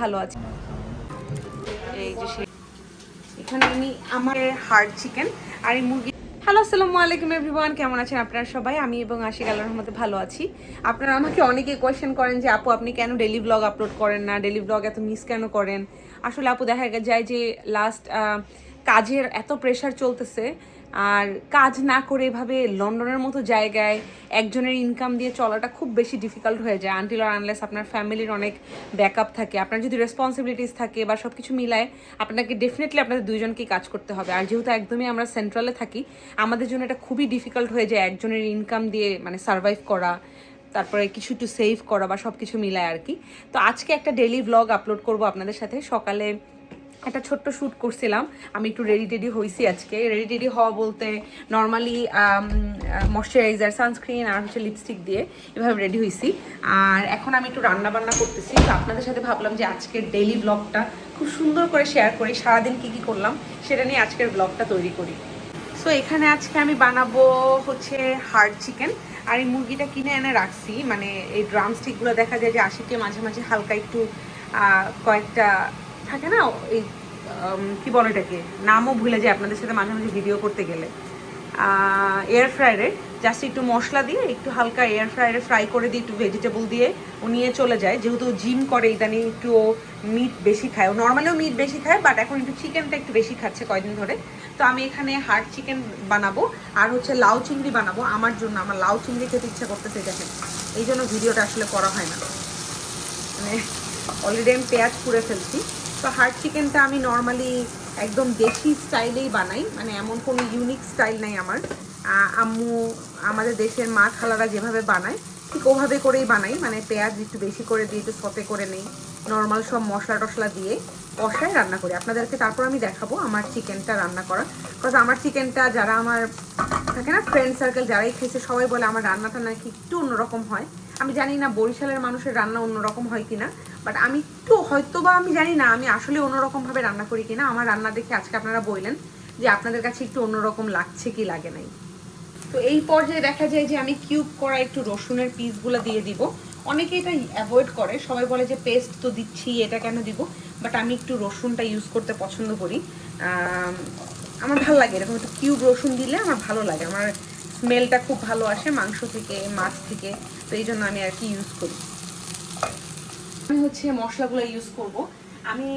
ভালো আছি। এই যে এখানে আমি আমার হার্ড চিকেন আর এই মুরগি। হ্যালো, আসসালামু আলাইকুম এভরিওয়ান, কেমন আছেন আপনারা সবাই? আমি এবং আশিক আল্লাহর রহমতে ভালো আছি। আপনারা আমাকে অনেকে কোয়েশ্চেন করেন যে আপু আপনি কেন ডেইলি ব্লগ আপলোড করেন না, ডেইলি ব্লগ এত মিস কেন করেন? আসলে আপু দেখা যায় যে লাস্ট কাজের এত প্রেশার চলতেছে, আর কাজ না করে এভাবে লন্ডনের মতো জায়গায় একজনের ইনকাম দিয়ে চলাটা খুব বেশি ডিফিকাল্ট হয়ে যায় আনটিল আর আনলেস আপনার ফ্যামিলির অনেক ব্যাকআপ থাকে, আপনার যদি রেসপন্সিবিলিটিস থাকে বা সব কিছু মিলায় আপনাকে ডেফিনেটলি আপনাদের দুইজনকেই কাজ করতে হবে। আর যেহেতু একদমই আমরা সেন্ট্রালে থাকি, আমাদের জন্য এটা খুবই ডিফিকাল্ট হয়ে যায় একজনের ইনকাম দিয়ে মানে সার্ভাইভ করা, তারপরে কিছু একটু সেভ করা বা সব কিছু মিলায় আর কি। তো আজকে একটা ডেইলি ব্লগ আপলোড করব আপনাদের সাথে। সকালে একটা ছোট্ট শ্যুট করছিলাম, আমি একটু রেডি হয়েছি আজকে। রেডি হওয়া বলতে নর্মালি ময়শ্চারাইজার, সানস্ক্রিন আর হচ্ছে লিপস্টিক দিয়ে এভাবে রেডি হয়েছি। আর এখন আমি একটু রান্না বান্না করতেছি, তো আপনাদের সাথে ভাবলাম যে আজকের ডেইলি ব্লগটা খুব সুন্দর করে শেয়ার করি, সারাদিন কী কী করলাম সেটা নিয়ে আজকের ব্লগটা তৈরি করি। সো এখানে আজকে আমি বানাবো হচ্ছে হার্ড চিকেন। আর এই মুরগিটা কিনে এনে রাখছি, মানে এই ড্রাম স্টিকগুলো দেখা যায় যে আশিকে মাঝে মাঝে হালকা একটু কয়েকটা থাকে না, এই কি বলে এটাকে, নামও ভুলে যায় আপনাদের সাথে মাঝে মাঝে ভিডিও করতে গেলে। এয়ার ফ্রায়ারে জাস্ট একটু মশলা দিয়ে একটু হালকা এয়ার ফ্রায়ারে ফ্রাই করে দিয়ে একটু ভেজিটেবল দিয়ে ও নিয়ে চলে যায়। যেহেতু জিম করে ইদানিং একটু ও মিট বেশি খায়, ও নর্মালিও মিট বেশি খায়, বাট এখন একটু চিকেনটা একটু বেশি খাচ্ছে কয়দিন ধরে। তো আমি এখানে হার্ড চিকেন বানাবো আর হচ্ছে লাউ চিংড়ি বানাবো আমার জন্য। আমার লাউ চিংড়ি খেতে ইচ্ছা করতেছে, দেখেন এই জন্য ভিডিওটা আসলে করা হয় না, মানে অলরেডি আমি পেঁয়াজ পুড়ে ফেলছি। তো হার্ড চিকেনটা আমি নর্মালি একদম দেশি স্টাইলেই বানাই, মানে এমন কোনো ইউনিক স্টাইল নাই আমার। আম্মু, আমাদের দেশের মা খালারা যেভাবে বানায় ঠিক ওভাবে করেই বানাই, মানে পেঁয়াজ একটু বেশি করে দিয়ে একটু সতে করে নেই, নর্মাল সব মশলা টশলা দিয়ে কষায় রান্না করি। আপনাদেরকে তারপর আমি দেখাবো আমার চিকেনটা রান্না করা, বিকজ আমার চিকেনটা যারা আমার থাকে না ফ্রেন্ড সার্কেল যারাই খেয়েছে সবাই বলে আমার রান্নাটা নাকি একটু অন্যরকম হয়। আমি জানি না বরিশালের মানুষের রান্না অন্যরকম হয় কিনা, বাট আমি একটু হয়তো বা আমি জানি না আমি আসলে অন্যরকমভাবে রান্না করি কিনা। আমার রান্না দেখে আজকে আপনারা বললেন যে আপনাদের কাছে একটু অন্যরকম লাগছে কি লাগে নাই। তো এই পর্যায়ে দেখা যায় যে আমি কিউব করা একটু রসুনের পিসগুলো দিয়ে দিব। অনেকে এটা অ্যাভয়েড করে, সবাই বলে যে পেস্ট তো দিচ্ছি এটা কেন দিব, বাট আমি একটু রসুনটা ইউজ করতে পছন্দ করি। আমার ভালো লাগে এরকম একটু কিউব রসুন দিলে, আমার ভালো লাগে, আমার স্মেলটা খুব ভালো আসে মাংস থেকে মাছ থেকে, তো এই জন্য আমি আর কি ইউজ করি। আমি হচ্ছে মশলাগুলো ইউজ করব। আমি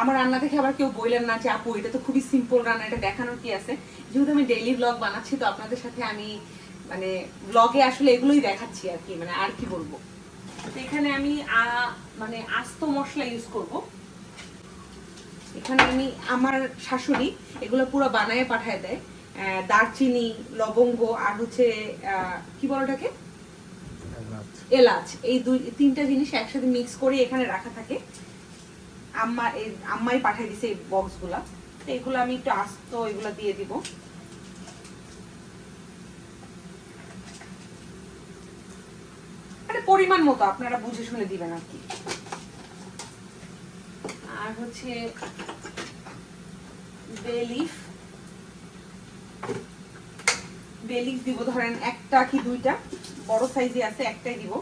আমার রান্না দেখে আবার কেউ বললেন না যে আপু এটা তো খুবই সিম্পল রান্না, এটা দেখানোর কি আছে। যেহেতু আমি ডেইলি ব্লগ বানাচ্ছি, তো আপনাদের সাথে আমি মানে ব্লগে আসলে এগুলোই দেখাচ্ছি আর কি, মানে আর কি বলবো। তো এখানে আমি মানে আস্ত মশলা ইউজ করব। এখানে আমি, আমার শাশুড়ি এগুলো পুরো বানায় পাঠায় দেয়, দারচিনি, লবঙ্গ আর হচ্ছে কি বলে ওটাকে, এলাচ, এই তিনটা জিনিস একসাথে মিক্স করে এখানে রাখা থাকে। আম্মাই পাঠিয়ে দিছে এই বক্সগুলা। তো এগুলো আমি একটু আস্ত এগুলো দিয়ে দিব। পরিমাণ মতো আপনারা বুঝে শুনে দিবেন আর কি। আর হচ্ছে বে লিফ দিব, ধরেন একটা কি দুইটা, বড় সাইজে আছে একটাই দিব।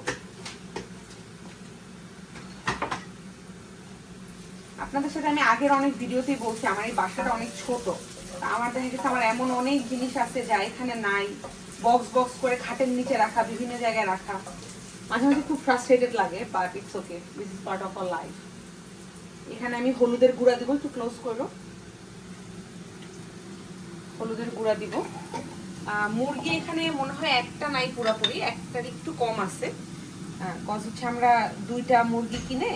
আপনাদের সাথে আমি আগের অনেক ভিডিওতেই বলছি আমার এই বাসাটা অনেক ছোট, আমার দেখা গেছে আমার এমন অনেক জিনিস আছে যা এখানে নাই, বক্স করে খাটের নিচে রাখা, বিভিন্ন জায়গায় রাখা, মাঝে মাঝে খুব ফ্রাস্ট্রেটেড লাগে, but it's okay, this is part of our life. এখানে আমি হলুদের গুঁড়া দিব, একটু ক্লোজ করো, হলুদের গুঁড়া দিব। মুরগি এখানে মনে হয় একটা নাই, পুরাপুরি একটার একটু কম আছে, কজ হচ্ছে আমরা দুইটা মুরগি কিনে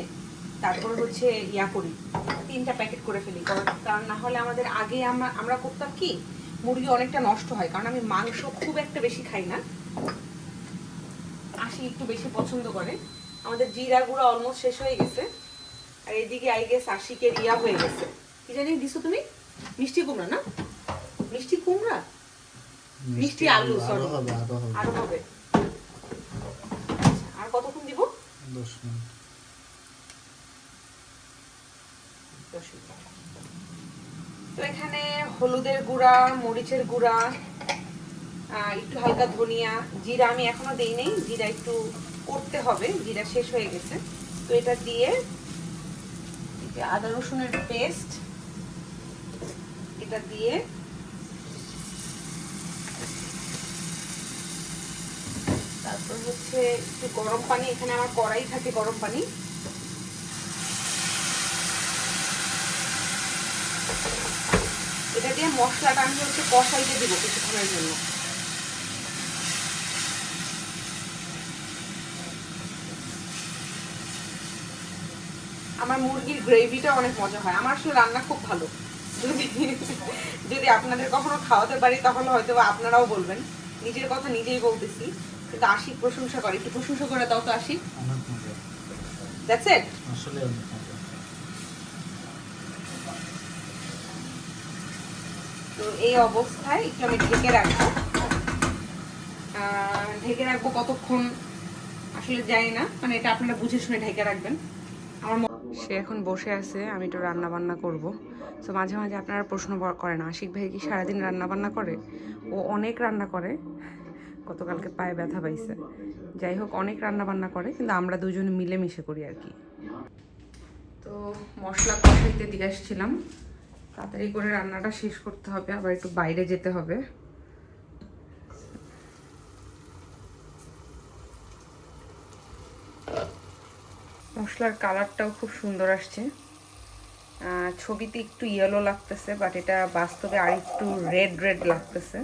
তারপরে হচ্ছে ইয়া করি, 3টা প্যাকেট করে ফেলি, কারণ না হলে আমাদের আগে আমরা করতাম কি মুরগি অনেকটা নষ্ট হয়, কারণ আমি মাংস খুব একটা বেশি খাই না, আশি একটু বেশি পছন্দ করে। আমাদের জিরা গুঁড়া অলমোস্ট শেষ হয়ে গেছে, আর এদিকে আই গেস আশিকের ইয়া হয়ে গেছে, কি জানি দিছো তুমি, মিষ্টি কুমড়া না, মিষ্টি কুমড়া, মিষ্টি আলু, সরি আরো হবে। আর কতক্ষণ দিব? 10 মিনিট। তো এখানে হলুদের গুঁড়া, মরিচের গুঁড়া, একটু হালকা ধনিয়া, জিরা আমি এখনো দেই নাই, জিরা একটু করতে হবে, জিরা শেষ হয়ে গেছে। তো এটা দিয়ে আদা রসুনের পেস্ট এটা দিয়ে তারপর হচ্ছে একটু গরম পানি, এখানে আমার কড়াই থাকে গরম পানি, এটা দিয়ে মশলাটা আমি হচ্ছে কষাইতে দিব কিছুক্ষণের জন্য। আমার মুরগির গ্রেভিটা অনেক মজা হয়, আমার আসলে রান্না খুব ভালো। যদি যদি আপনাদের কখনো খাওয়াতে পারি তাহলে হয়তো আপনারাও বলবেন। নিজের কথা নিজেই বলতেছি, কিন্তু আশিক প্রশংসা করে, একটু প্রশংসা করে দাও তো আশিক। That's it. তো এই অবস্থায় একটু আমি ঢেকে রাখবো। ঢেকে রাখবো কতক্ষণ আসলে জানি না, মানে এটা আপনারা বুঝে শুনে ঢেকে রাখবেন। সে এখন বসে আছে, আমি একটু রান্না বান্না করবো। তো মাঝে মাঝে আপনারা প্রশ্ন করেন আশিক ভাই কি সারাদিন রান্না বান্না করে? ও অনেক রান্না করে, গতকালকে পায়ে ব্যথা পাইছে। যাই হোক, অনেক রান্না বান্না করে, কিন্তু আমরা দুজনে মিলেমিশে করি আর কি। তো মশলা কষাইতে দিয়ে আসছিলাম, তাড়াতাড়ি করে রান্নাটা শেষ করতে হবে, আবার একটু বাইরে যেতে হবে। মশলার কালারটাও খুব সুন্দর আসছে, ছবিতে একটু ইয়েলো লাগতেছে, বাট এটা বাস্তবে আর একটু রেড রেড লাগতেছে।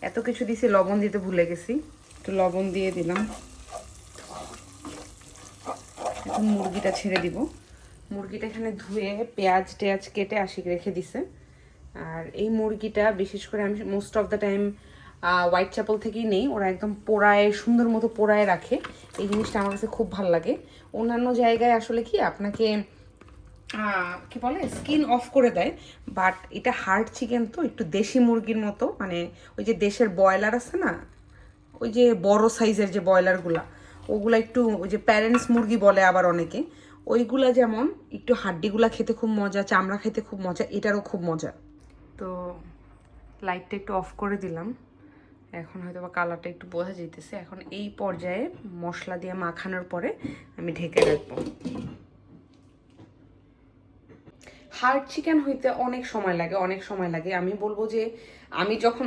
এত কিছু দিছি, লবণ দিতে ভুলে গেছি, একটু লবণ দিয়ে দিলাম। এখন মুরগিটা ছেড়ে দিব। মুরগিটা এখানে ধুয়ে পেঁয়াজ টেয়াজ কেটে আশিক রেখে দিছে। আর এই মুরগিটা বিশেষ করে আমি most of the time Whitechapel থেকেই নেই, ওরা একদম পোড়ায় সুন্দর মতো পোড়ায় রাখে, এই জিনিসটা আমার কাছে খুব ভালো লাগে। অন্যান্য জায়গায় আসলে কি আপনাকে কি বলে স্কিন অফ করে দেয়, বাট এটা হার্ড চিকেন তো একটু দেশি মুরগির মতো, মানে ওই যে দেশের ব্রয়লার আছে না, ওই যে বড় সাইজের যে ব্রয়লারগুলা, ওগুলা একটু ওই যে প্যারেন্টস মুরগি বলে আবার অনেকে, ওইগুলা যেমন একটু হাড্ডিগুলা খেতে খুব মজা, চামড়া খেতে খুব মজা, এটারও খুব মজা। তো লাইটটা একটু অফ করে দিলাম, এখন হয়তো বা কালারটা একটু বোঝা যাইতেছে। এখন এই পর্যায়ে মশলা দিয়ে মাখানোর পরে আমি ঢেকে রাখবো। হার্ড চিকেন হইতে অনেক সময় লাগে, অনেক সময় লাগে। আমি বলবো যে আমি যখন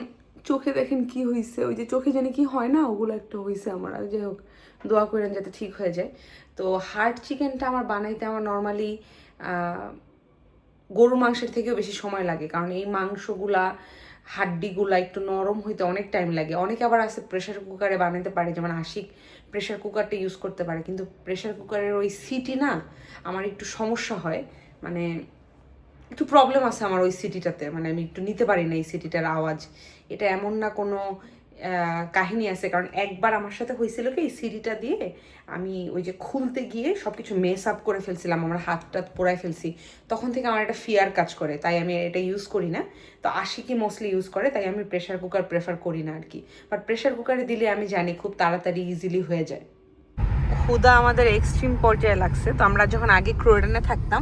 চোখে দেখেন কি হয়েছে, ওই যে চোখে জানি কি হয় না, ওগুলো একটা হয়েছে আমার। আর যাই হোক, দোয়া করেন যাতে ঠিক হয়ে যায়। তো হার্ড চিকেনটা আমার বানাইতে আমার নর্মালি গরু মাংসের থেকেও বেশি সময় লাগে, কারণ এই মাংসগুলা হাড্ডিগুলা একটু নরম হইতে অনেক টাইম লাগে। অনেকে আবার আছে প্রেশার কুকারে বানাতে পারে, যেমন আশিক প্রেশার কুকারটা ইউজ করতে পারে, কিন্তু প্রেশার কুকারের ওই সিটি না আমার একটু সমস্যা হয়, মানে একটু প্রবলেম আছে আমার ওই সিটিটাতে, মানে আমি একটু নিতে পারি না এই সিটিটার আওয়াজ। এটা এমন না কোনো কাহিনী আছে, কারণ একবার আমার সাথে হয়েছিল কি, এই সিটিটা দিয়ে আমি ওই যে খুলতে গিয়ে সব কিছু মেস আপ করে ফেলছিলাম, আমার হাতটা পোড়ায় ফেলছি। তখন থেকে আমার একটা ফিয়ার কাজ করে, তাই আমি এটা ইউজ করি না। তো আশিকি মোস্টলি ইউজ করে, তাই আমি প্রেশার কুকার প্রেফার করি না আর কি। বাট প্রেশার কুকারে দিলে আমি জানি খুব তাড়াতাড়ি ইজিলি হয়ে যায়। ক্ষুধা আমাদের এক্সট্রিম পর্যায়ে লাগছে। তো আমরা যখন আগে ক্রোডেনে থাকতাম,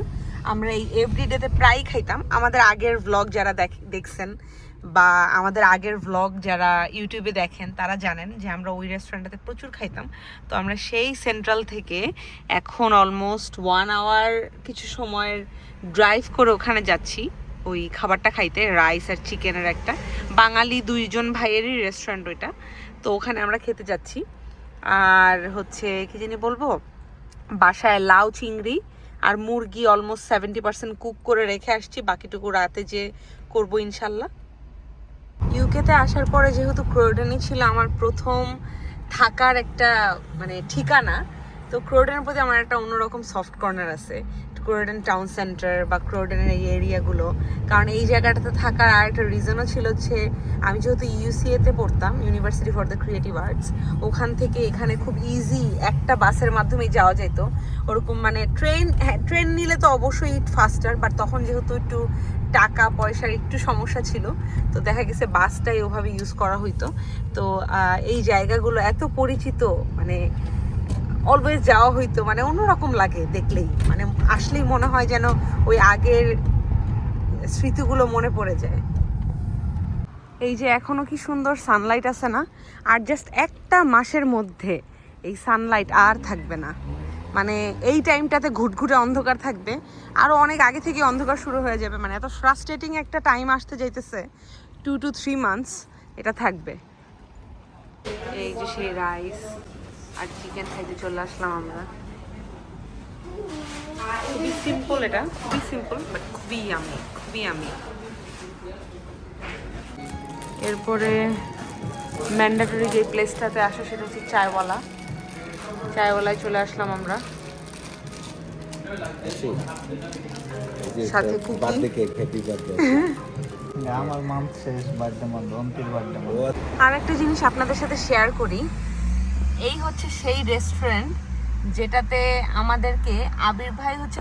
আমরা এই এভরিডেতে প্রায় খাইতাম। আমাদের আগের ভ্লগ যারা দেখছেন বা আমাদের আগের ভ্লগ যারা ইউটিউবে দেখেন, তারা জানেন যে আমরা ওই রেস্টুরেন্টটাতে প্রচুর খাইতাম। তো আমরা সেই সেন্ট্রাল থেকে এখন অলমোস্ট 1 আওয়ার কিছু সময়ের ড্রাইভ করে ওখানে যাচ্ছি ওই খাবারটা খাইতে। রাইস আর চিকেনের একটা বাঙালি 2 ভাইয়েরই রেস্টুরেন্ট ওইটা। তো ওখানে আমরা খেতে যাচ্ছি। আর হচ্ছে কি জানি বলবো, বাসায় লাউ চিংড়ি আর মুরগি অলমোস্ট 70% কুক করে রেখে আসছি, বাকিটুকু রাতে যে করবো ইনশাল্লাহ। ইউকেতে আসার পরে যেহেতু ক্রোডেনই ছিল আমার প্রথম থাকার একটা মানে ঠিকানা, তো ক্রোডেনের প্রতি আমার একটা অন্যরকম সফট কর্নার আছে। ক্রোডেন টাউন সেন্টার বা ক্রোডেনের এই এরিয়াগুলো, কারণ এই জায়গাটাতে থাকার আর একটা রিজনও ছিল হচ্ছে আমি যেহেতু ইউসিএতে পড়তাম, university for the creative arts, ওখান থেকে এখানে খুব ইজি একটা বাসের মাধ্যমেই যাওয়া যেত। ওরকম মানে ট্রেন নিলে তো অবশ্যই ফাস্টার, বাট তখন যেহেতু একটু টাকা পয়সার একটু সমস্যা ছিল, তো দেখা গেছে বাসটাই ওভাবে ইউজ করা হইতো। তো এই জায়গাগুলো এত পরিচিত, মানে অলওয়েজ যাওয়া হইতো, মানে অন্যরকম লাগে দেখলেই, মানে আসলেই মনে হয় যেন ওই আগের স্মৃতিগুলো মনে পড়ে যায়। এই যে এখনো কি সুন্দর সানলাইট আছে না, আর জাস্ট একটা মাসের মধ্যে এই সানলাইট আর থাকবে না। মানে এই টাইমটাতে ঘুটঘুটে অন্ধকার থাকবে, আরও অনেক আগে থেকে অন্ধকার শুরু হয়ে যাবে। মানে এত ফ্রাস্ট্রেটিং একটা টাইম আসতে যাইতেছে, 2 to 3 months এটা থাকবে। এই যে সেই রাইস আর চিকেন খাইতে চলে আসলাম আমরা। খুবই সিম্পল, এটা খুবই সিম্পল বাট খুবই ইয়ামি, খুবই ইয়ামি। এরপরে ম্যান্ডেটরি যে প্লেসটাতে আসে সেটা হচ্ছে চায়ওয়ালা। চায়ওয়ালায় চলে আসলাম আমরা, সাথে আমার মাম শেষ বার্থডে মান্থ, অন্তির বার্থডে মান্থ। আর একটা জিনিস আপনাদের সাথে শেয়ার করি, এই হচ্ছে সেই রেস্টুরেন্ট যেটাতে আমাদেরকে আবির ভাই হচ্ছে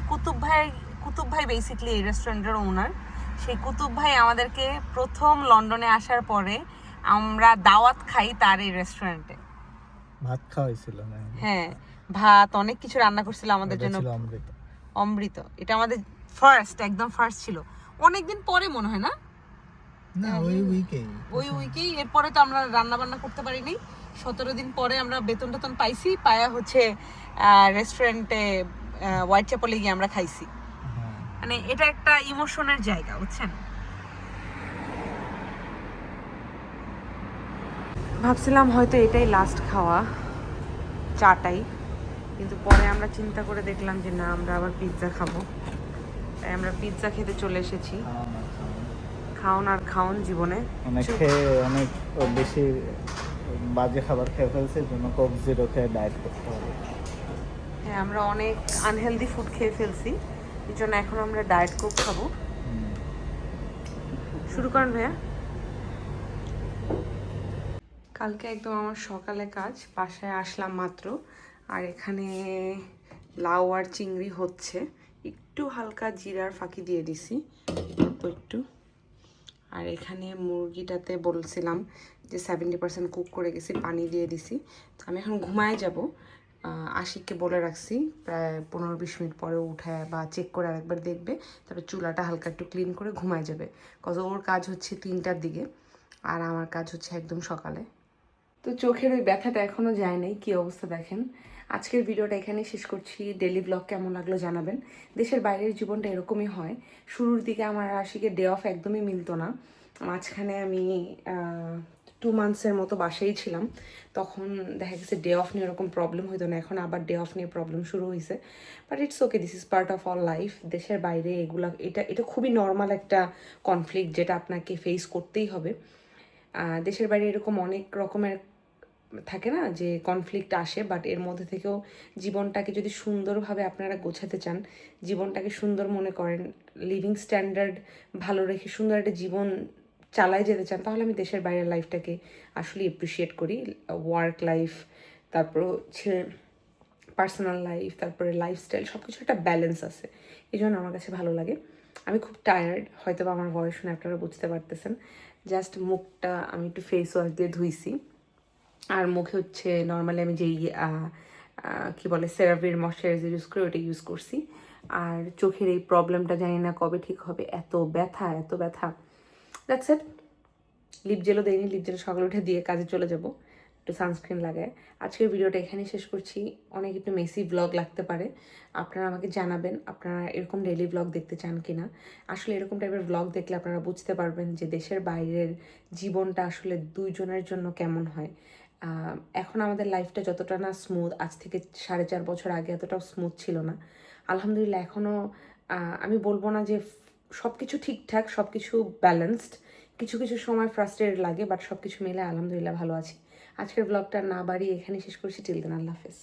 কুতুব ভাই বেসিক্যালি এই রেস্টুরেন্টের ওনার। সেই কুতুব ভাই আমাদেরকে প্রথম লন্ডনে আসার পরে আমরা দাওয়াত খাই তার এই রেস্টুরেন্টে। ভাত খাওয়াইছিল না? হ্যাঁ, ভাত অনেক কিছু রান্না করছিল আমাদের জন্য। অমৃত, এটা আমাদের একদম ফার্স্ট ছিল। অনেকদিন পরে মনে হয় না, ওই উইকেই। এরপরে তো আমরা রান্না বান্না করতে পারিনি। 17 দিন পরে আমরা বেতন টেতন পাইছি, পায়া হচ্ছে রেস্টুরেন্টে হোয়াইট চ্যাপেলে গিয়ে আমরা খাইছি। মানে এটা একটা ইমোশনের জায়গা, বুঝছেন। ভাবছিলাম হয়তো এটাই লাস্ট খাওয়া, চাটাই, কিন্তু পরে আমরা চিন্তা করে দেখলাম যে না, আমরা আবার পিৎজা খাবো, তাই আমরা পিৎজা খেতে চলে এসেছি। খাওন আর খাওন জীবনে, অনেক বেশি বাজে খাবার খেয়ে ফেলছে, জন্য কোক জিরো খেয়ে ডায়েট করতে হবে। হ্যাঁ, আমরা অনেক আনহেলদি ফুড খেয়ে ফেলছি, এই জন্য এখন আমরা ডায়েট কোক খাবো। শুরু করেন ভাইয়া। কালকে একদম আমার সকালে কাজ, বাসায় আসলাম মাত্র, আর এখানে লাউ আর চিংড়ি হচ্ছে, একটু হালকা জিরার ফাঁকি দিয়ে দিছি অল্প একটু। আর এখানে মুরগিটাতে বলছিলাম যে 70% কুক করে গেছি, পানি দিয়ে দিছি। তো আমি এখন ঘুমায় যাব। আশিককে বলে রাখছি প্রায় 15-20 মিনিট পরে উঠায় বা চেক করে আরেকবার দেখবে, তারপরে চুলাটা হালকা একটু ক্লিন করে ঘুমায় যাবে। কজ ওর কাজ হচ্ছে 3টার দিকে, আর আমার কাজ হচ্ছে একদম সকালে। তো চোখের ওই ব্যথাটা এখনও যায় নাই, কী অবস্থা দেখেন। আজকের ভিডিওটা এখানেই শেষ করছি। ডেলি ব্লগ কেমন লাগলো জানাবেন। দেশের বাইরের জীবনটা এরকমই হয়। শুরুর দিকে আমার আশিকের ডে অফ একদমই মিলতো না। মাঝখানে আমি 2 মান্থসের মতো বাসায় ছিলাম, তখন দেখা গেছে ডে অফ নিয়ে এরকম প্রবলেম হইতো না। এখন আবার ডে অফ নিয়ে প্রবলেম শুরু হয়েছে, but it's okay, this is part of all life. দেশের বাইরে এটা খুবই নর্মাল একটা কনফ্লিক্ট, যেটা আপনাকে ফেস করতেই হবে। দেশের বাইরে এরকম অনেক রকমের থাকে না যে কনফ্লিক্ট আসে, বাট এর মধ্যে থেকেও জীবনটাকে যদি সুন্দরভাবে আপনারা গোছাতে চান, জীবনটাকে সুন্দর মনে করেন, লিভিং স্ট্যান্ডার্ড ভালো রেখে সুন্দর একটা জীবন চালায় যেতে চান, তাহলে আমি দেশের বাইরের লাইফটাকে আসলে অ্যাপ্রিসিয়েট করি। ওয়ার্ক লাইফ, তারপর হচ্ছে পার্সোনাল লাইফ, তারপরে লাইফস্টাইল, সব কিছু একটা ব্যালেন্স আছে, এই জন্য আমার কাছে ভালো লাগে। আমি খুব টায়ার্ড, হয়তো বা আমার ভয়েস শুনে আপনারা বুঝতে পারতেছেন। জাস্ট মুখটা আমি একটু ফেস ওয়াশ দিয়ে ধুইছি, আর মুখে হচ্ছে নর্মালি আমি যেই কী বলে সেরাভির ময়শ্চারাইজার ইউজ করি, ওটা ইউজ করছি। আর চোখের এই প্রবলেমটা জানি না কবে ঠিক হবে, এত ব্যথা। That's it. লিপ জেলও দেয়নি, লিপ জেল সকালে উঠে দিয়ে কাজে চলে যাব, একটু সানস্ক্রিন লাগায়। আজকের ভিডিওটা এখানেই শেষ করছি। অনেক একটু মেসি ব্লগ লাগতে পারে, আপনারা আমাকে জানাবেন আপনারা এরকম ডেইলি ব্লগ দেখতে চান কি না। আসলে এরকম টাইপের ব্লগ দেখলে আপনারা বুঝতে পারবেন যে দেশের বাইরের জীবনটা আসলে দুইজনের জন্য কেমন হয়। এখন আমাদের লাইফটা যতটা না স্মুথ, আজ থেকে 4.5 বছর আগে এতটাও স্মুথ ছিল না। আলহামদুলিল্লাহ এখনও আমি বলবো না যে সব কিছু ঠিকঠাক, সব কিছু ব্যালেন্সড, কিছু কিছু সময় ফ্রাস্ট্রেটেড লাগে, বাট সব কিছু মিলে আলহামদুলিল্লাহ ভালো আছি। আজকের ব্লগটা না বাড়িয়ে এখানে শেষ করছি। টিল দেন, আল্লাহ হাফেজ।